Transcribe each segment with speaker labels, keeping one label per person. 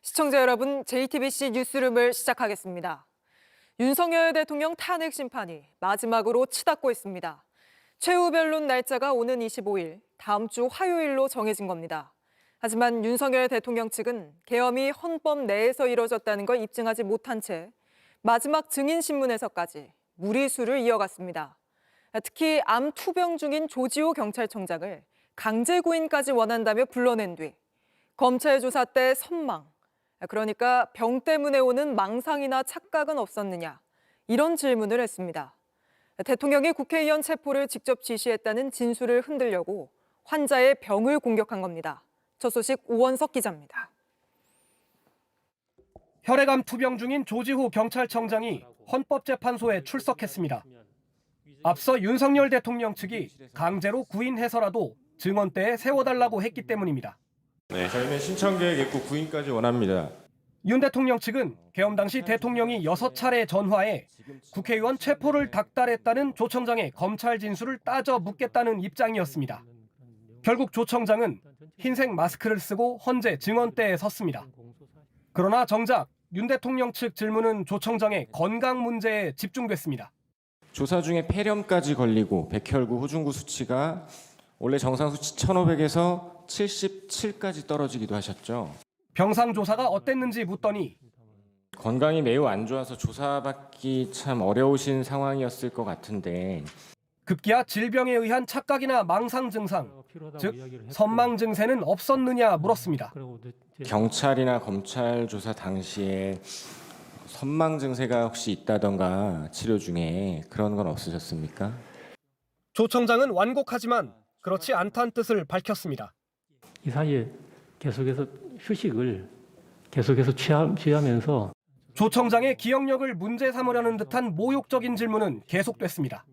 Speaker 1: 시청자 여러분, JTBC 뉴스룸을 시작하겠습니다. 윤석열 대통령 탄핵 심판이 마지막으로 치닫고 있습니다. 최후 변론 날짜가 오는 25일, 다음 주 화요일로 정해진 겁니다. 하지만 윤석열 대통령 측은 계엄이 헌법 내에서 이뤄졌다는 걸 입증하지 못한 채 마지막 증인 신문에서까지 무리수를 이어갔습니다. 특히 암 투병 중인 조지호 경찰청장을 강제 구인까지 원한다며 불러낸 뒤 검찰 조사 때 선망, 그러니까 병 때문에 오는 망상이나 착각은 없었느냐, 이런 질문을 했습니다. 대통령이 국회의원 체포를 직접 지시했다는 진술을 흔들려고 환자의 병을 공격한 겁니다. 첫 소식 오원석 기자입니다.
Speaker 2: 혈액암 투병 중인 조지호 경찰청장이 헌법재판소에 출석했습니다. 앞서 윤석열 대통령 측이 강제로 구인해서라도 증언대에 세워달라고 했기 때문입니다.
Speaker 3: 네, 저희는 신청 계획 있고 구인까지 원합니다.
Speaker 2: 윤 대통령 측은 계엄 당시 대통령이 6차례 전화해 국회의원 체포를 닥달했다는 조 청장의 검찰 진술을 따져 묻겠다는 입장이었습니다. 결국 조 청장은 흰색 마스크를 쓰고 헌재 증언대에 섰습니다. 그러나 정작 윤 대통령 측 질문은 조 청장의 건강 문제에 집중됐습니다.
Speaker 3: 조사 중에 폐렴까지 걸리고 백혈구, 후중구 수치가 원래 정상 수치 1500에서 77까지 떨어지기도 하셨죠.
Speaker 2: 병상 조사가 어땠는지 묻더니
Speaker 3: 건강이 매우 안 좋아서 조사받기 참 어려우신 상황이었을 것 같은데
Speaker 2: 급기야 질병에 의한 착각이나 망상 증상, 즉 선망 증세는 없었느냐 물었습니다.
Speaker 3: 경찰이나 검찰 조사 당시에 선망 증세가 혹시 있다던가 치료 중에 그런 건 없으셨습니까?
Speaker 2: 조 청장은 완곡하지만 그렇지 않다는 뜻을 밝혔습니다.
Speaker 4: 이 사이에 계속해서 휴식을 계속해서 취하면서
Speaker 2: 조 청장의 기억력을 문제 삼으려는 듯한 모욕적인 질문은 계속됐습니다.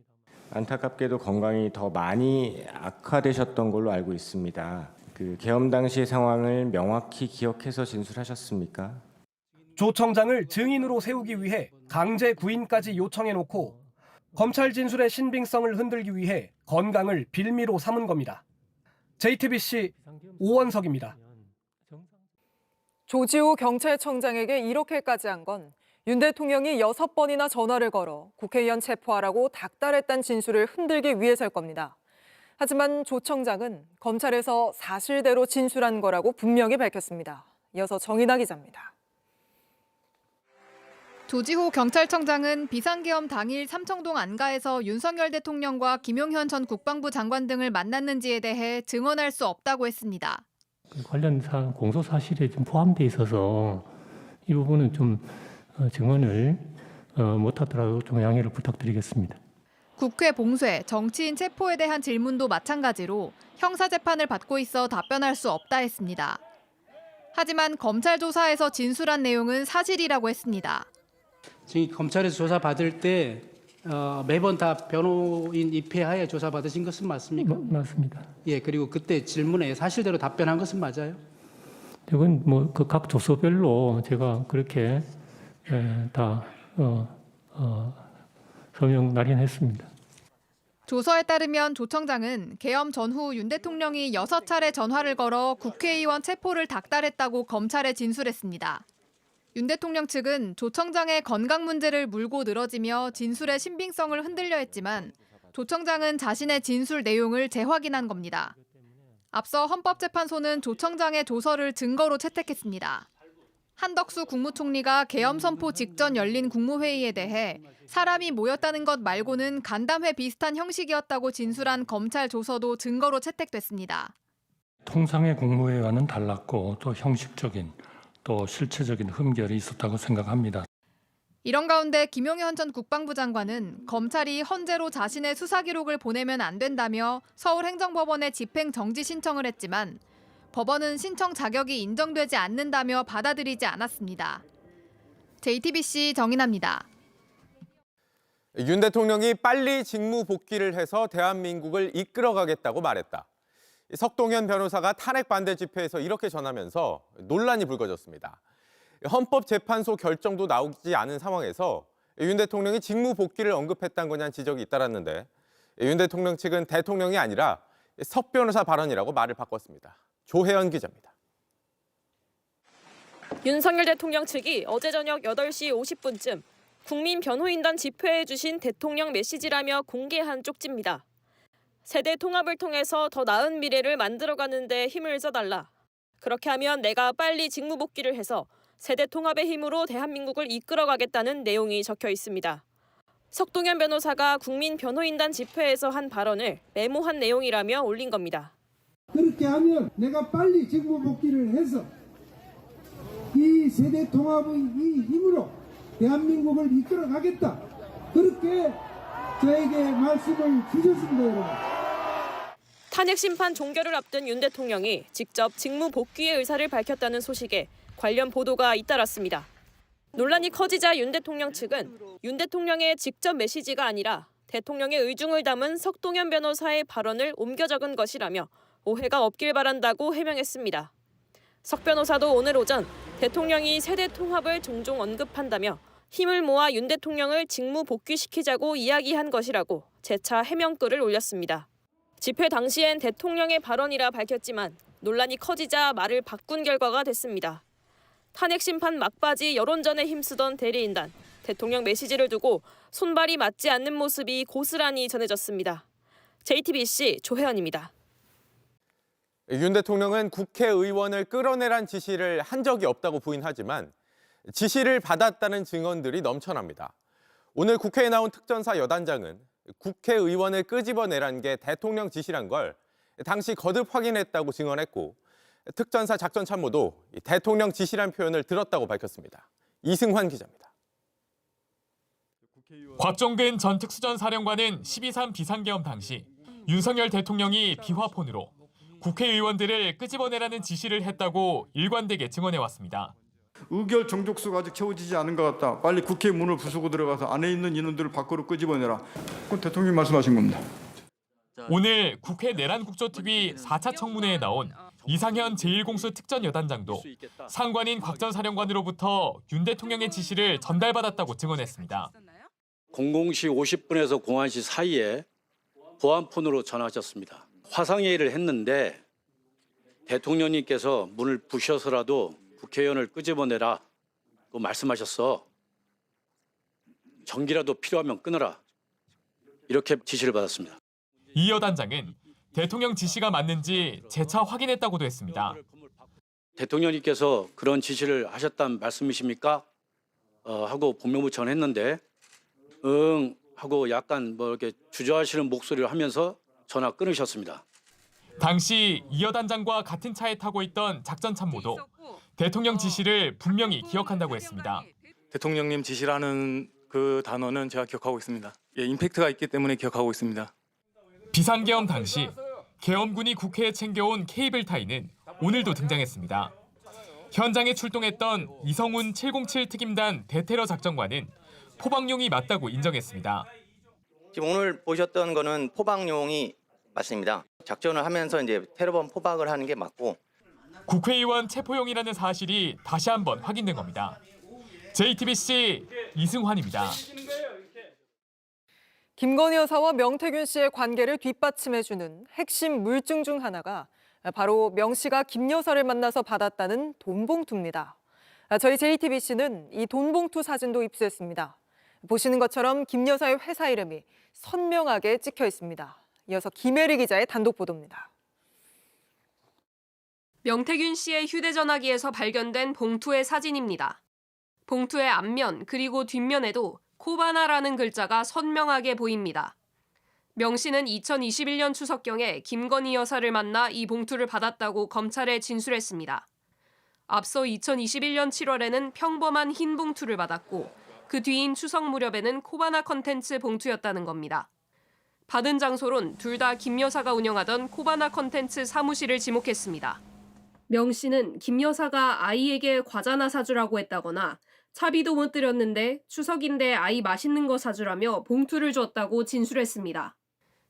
Speaker 3: 안타깝게도 건강이 더 많이 악화되셨던 걸로 알고 있습니다. 그 계엄 당시의 상황을 명확히 기억해서 진술하셨습니까?
Speaker 2: 조 청장을 증인으로 세우기 위해 강제 구인까지 요청해놓고 검찰 진술의 신빙성을 흔들기 위해 건강을 빌미로 삼은 겁니다. JTBC 오원석입니다.
Speaker 1: 조지호 경찰청장에게 이렇게까지 한 건 윤 대통령이 6번이나 전화를 걸어 국회의원 체포하라고 닥달했다는 진술을 흔들기 위해서일 겁니다. 하지만 조 청장은 검찰에서 사실대로 진술한 거라고 분명히 밝혔습니다. 이어서 정인아 기자입니다.
Speaker 5: 조지호 경찰청장은 비상계엄 당일 삼청동 안가에서 윤석열 대통령과 김용현 전 국방부 장관 등을 만났는지에 대해 증언할 수 없다고 했습니다.
Speaker 4: 관련 공소 사실에 좀 포함돼 있어서 이 부분은 좀 증언을 못하더라도 좀 양해를 부탁드리겠습니다.
Speaker 5: 국회 봉쇄, 정치인 체포에 대한 질문도 마찬가지로 형사재판을 받고 있어 답변할 수 없다 했습니다. 하지만 검찰 조사에서 진술한 내용은 사실이라고 했습니다.
Speaker 6: 지금 검찰에서 조사받을 때 매번 다 변호인 입회하에 조사받으신 것은 맞습니까?
Speaker 4: 맞습니다.
Speaker 6: 예, 그리고 그때 질문에 사실대로 답변한 것은 맞아요?
Speaker 4: 이건 뭐 그 각 조서별로 제가 그렇게 다 서명 날인했습니다.
Speaker 5: 조서에 따르면 조 청장은 계엄 전후 윤 대통령이 6차례 전화를 걸어 국회의원 체포를 닥달했다고 검찰에 진술했습니다. 윤 대통령 측은 조 청장의 건강 문제를 물고 늘어지며 진술의 신빙성을 흔들려 했지만 조 청장은 자신의 진술 내용을 재확인한 겁니다. 앞서 헌법재판소는 조 청장의 조서를 증거로 채택했습니다. 한덕수 국무총리가 계엄 선포 직전 열린 국무회의에 대해 사람이 모였다는 것 말고는 간담회 비슷한 형식이었다고 진술한 검찰 조서도 증거로 채택됐습니다.
Speaker 4: 통상의 국무회의와는 달랐고 또 형식적인 또 실체적인 흠결이 있었다고 생각합니다.
Speaker 5: 이런 가운데 김용현 전 국방부 장관은 검찰이 헌재로 자신의 수사 기록을 보내면 안 된다며 서울행정법원에 집행 정지 신청을 했지만 법원은 신청 자격이 인정되지 않는다며 받아들이지 않았습니다. JTBC 정인아입니다.
Speaker 7: 윤 대통령이 빨리 직무 복귀를 해서 대한민국을 이끌어가겠다고 말했다. 석동현 변호사가 탄핵 반대 집회에서 이렇게 전하면서 논란이 불거졌습니다. 헌법재판소 결정도 나오지 않은 상황에서 윤 대통령이 직무 복귀를 언급했다는 거냐는 지적이 잇따랐는데 윤 대통령 측은 대통령이 아니라 석 변호사 발언이라고 말을 바꿨습니다. 조혜연 기자입니다.
Speaker 8: 윤석열 대통령 측이 어제 저녁 8시 50분쯤 국민변호인단 집회에 주신 대통령 메시지라며 공개한 쪽지입니다. 세대 통합을 통해서 더 나은 미래를 만들어가는 데 힘을 써달라. 그렇게 하면 내가 빨리 직무 복귀를 해서 세대 통합의 힘으로 대한민국을 이끌어가겠다는 내용이 적혀 있습니다. 석동현 변호사가 국민변호인단 집회에서 한 발언을 메모한 내용이라며 올린 겁니다.
Speaker 9: 그렇게 하면 내가 빨리 직무 복귀를 해서 이 세대 통합의 이 힘으로 대한민국을 이끌어가겠다. 그렇게 저에게 말씀을 주셨습니다, 여러분.
Speaker 8: 탄핵 심판 종결을 앞둔 윤 대통령이 직접 직무 복귀의 의사를 밝혔다는 소식에 관련 보도가 잇따랐습니다. 논란이 커지자 윤 대통령 측은 윤 대통령의 직접 메시지가 아니라 대통령의 의중을 담은 석동현 변호사의 발언을 옮겨 적은 것이라며 오해가 없길 바란다고 해명했습니다. 석 변호사도 오늘 오전 대통령이 세대 통합을 종종 언급한다며 힘을 모아 윤 대통령을 직무 복귀시키자고 이야기한 것이라고 재차 해명글을 올렸습니다. 집회 당시엔 대통령의 발언이라 밝혔지만 논란이 커지자 말을 바꾼 결과가 됐습니다. 탄핵 심판 막바지 여론전에 힘쓰던 대리인단, 대통령 메시지를 두고 손발이 맞지 않는 모습이 고스란히 전해졌습니다. JTBC 조혜연입니다.
Speaker 7: 윤 대통령은 국회의원을 끌어내란 지시를 한 적이 없다고 부인하지만 지시를 받았다는 증언들이 넘쳐납니다. 오늘 국회에 나온 특전사 여단장은 국회의원을 끄집어내란 게 대통령 지시란 걸 당시 거듭 확인했다고 증언했고 특전사 작전참모도 대통령 지시란 표현을 들었다고 밝혔습니다. 이승환 기자입니다.
Speaker 10: 곽종근 전 특수전사령관은 12.3 비상계엄 당시 윤석열 대통령이 비화폰으로 국회의원들을 끄집어내라는 지시를 했다고 일관되게 증언해왔습니다.
Speaker 11: 의결 정족수가 아직 채워지지 않은 것 같다. 빨리 국회 문을 부수고 들어가서 안에 있는 인원들을 밖으로 끄집어내라. 그건 대통령이 말씀하신 겁니다.
Speaker 10: 오늘 국회 내란 국조특위 4차 청문회에 나온 이상현 제1공수 특전여단장도 상관인 곽 전 사령관으로부터 윤 대통령의 지시를 전달받았다고 증언했습니다.
Speaker 12: 00시 50분에서 01시 사이에 보안폰으로 전화하셨습니다. 화상회의를 했는데 대통령님께서 문을 부셔서라도 국회의원을 끄집어내라고 말씀하셨어. 전기라도 필요하면 끊어라. 이렇게 지시를 받았습니다.
Speaker 10: 이 여단장은 대통령 지시가 맞는지 재차 확인했다고도 했습니다.
Speaker 12: 대통령님께서 그런 지시를 하셨다는 말씀이십니까? 하고 법무부 전했는데 응 하고 약간 이렇게 주저하시는 목소리를 하면서 전화 끊으셨습니다.
Speaker 10: 당시 이 여단장과 같은 차에 타고 있던 작전참모도 대통령 지시를 분명히 기억한다고 했습니다.
Speaker 13: 대통령님 지시라는 그 단어는 제가 기억하고 있습니다. 임팩트가 있기 때문에 기억하고 있습니다.
Speaker 10: 비상계엄 당시 계엄군이 국회에 챙겨온 케이블 타이는 오늘도 등장했습니다. 현장에 출동했던 이성훈 707 특임단 대테러 작전관은 포방용이 맞다고 인정했습니다.
Speaker 14: 지금 오늘 보셨던 거는 포방용이 맞습니다. 작전을 하면서 이제 테러범 포박을 하는 게 맞고
Speaker 10: 국회의원 체포용이라는 사실이 다시 한번 확인된 겁니다. JTBC 이승환입니다.
Speaker 1: 김건희 여사와 명태균 씨의 관계를 뒷받침해주는 핵심 물증 중 하나가 바로 명 씨가 김 여사를 만나서 받았다는 돈봉투입니다. 저희 JTBC는 이 돈봉투 사진도 입수했습니다. 보시는 것처럼 김 여사의 회사 이름이 선명하게 찍혀 있습니다. 이어서 김혜리 기자의 단독 보도입니다.
Speaker 15: 명태균 씨의 휴대전화기에서 발견된 봉투의 사진입니다. 봉투의 앞면 그리고 뒷면에도 코바나라는 글자가 선명하게 보입니다. 명 씨는 2021년 추석경에 김건희 여사를 만나 이 봉투를 받았다고 검찰에 진술했습니다. 앞서 2021년 7월에는 평범한 흰 봉투를 받았고 그 뒤인 추석 무렵에는 코바나 컨텐츠 봉투였다는 겁니다. 받은 장소론 둘 다 김 여사가 운영하던 코바나 컨텐츠 사무실을 지목했습니다. 명 씨는 김 여사가 아이에게 과자나 사주라고 했다거나 차비도 못 드렸는데 추석인데 아이 맛있는 거 사주라며 봉투를 줬다고 진술했습니다.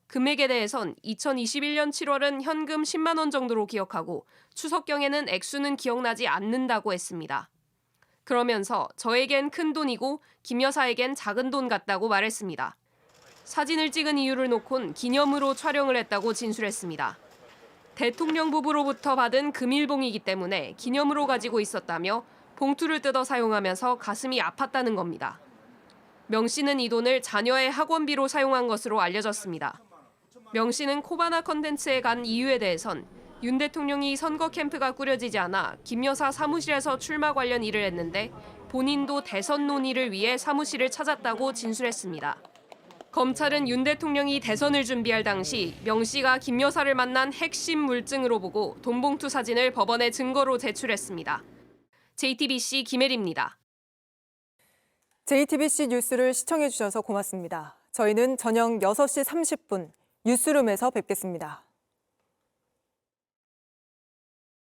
Speaker 15: 금액에 대해선 2021년 7월은 현금 10만 원 정도로 기억하고 추석경에는 액수는 기억나지 않는다고 했습니다. 그러면서 저에겐 큰 돈이고 김 여사에겐 작은 돈 같다고 말했습니다. 사진을 찍은 이유를 놓곤 기념으로 촬영을 했다고 진술했습니다. 대통령 부부로부터 받은 금일봉이기 때문에 기념으로 가지고 있었다며 봉투를 뜯어 사용하면서 가슴이 아팠다는 겁니다. 명 씨는 이 돈을 자녀의 학원비로 사용한 것으로 알려졌습니다. 명 씨는 코바나 컨텐츠에 간 이유에 대해선 윤 대통령이 선거 캠프가 꾸려지지 않아 김 여사 사무실에서 출마 관련 일을 했는데 본인도 대선 논의를 위해 사무실을 찾았다고 진술했습니다. 검찰은 윤 대통령이 대선을 준비할 당시 명 씨가 김 여사를 만난 핵심 물증으로 보고 돈봉투 사진을 법원에 증거로 제출했습니다. JTBC 김혜리입니다.
Speaker 1: JTBC 뉴스를 시청해 주셔서 고맙습니다. 저희는 저녁 6시 30분 뉴스룸에서 뵙겠습니다.